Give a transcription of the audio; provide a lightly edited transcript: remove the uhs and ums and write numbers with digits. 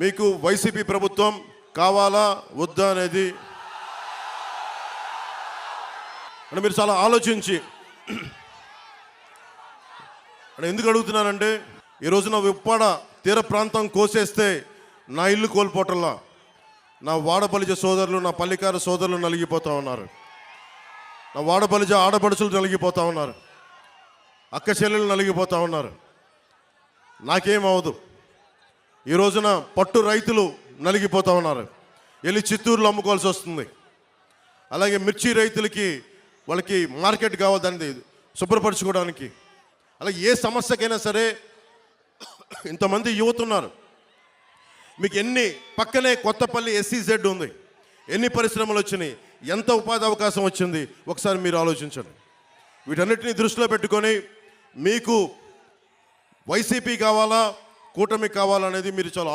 మీకు వైసీపీ ప్రభుత్వం కావాలా వద్దా అనేది అంటే మీరు చాలా ఆలోచించి అంటే ఎందుకు అడుగుతున్నానంటే ఈ రోజున ఉప్పాడ తీర ప్రాంతం కోసేస్తే నా ఇల్లు కోల్పోవటంలా నా వాడపలిజ సోదరులు, నా పల్లికార సోదరులు నలిగిపోతూ ఉన్నారు. నా వాడపలిజ ఆడపడుచులు నలిగిపోతూ ఉన్నారు. అక్క చెల్లెలు నలిగిపోతూ ఉన్నారు. నాకేమవదు. ఈ రోజున పట్టు రైతులు నలిగిపోతూ ఉన్నారు. వెళ్ళి చిత్తూరులో అమ్ముకోవాల్సి వస్తుంది. అలాగే మిర్చి రైతులకి వాళ్ళకి మార్కెట్ కావాలి దాన్ని శుభ్రపరచుకోవడానికి. అలాగే ఏ సమస్యకైనా సరే ఇంతమంది యువత ఉన్నారు. మీకు ఎన్ని పక్కనే కొత్తపల్లి SEZ ఉంది, ఎన్ని పరిశ్రమలు వచ్చినాయి, ఎంత ఉపాధి అవకాశం వచ్చింది ఒకసారి మీరు ఆలోచించండి. వీటన్నిటిని దృష్టిలో పెట్టుకొని మీకు వైసీపీ కావాలా కూటమి కావాలనేది మీరు చాలా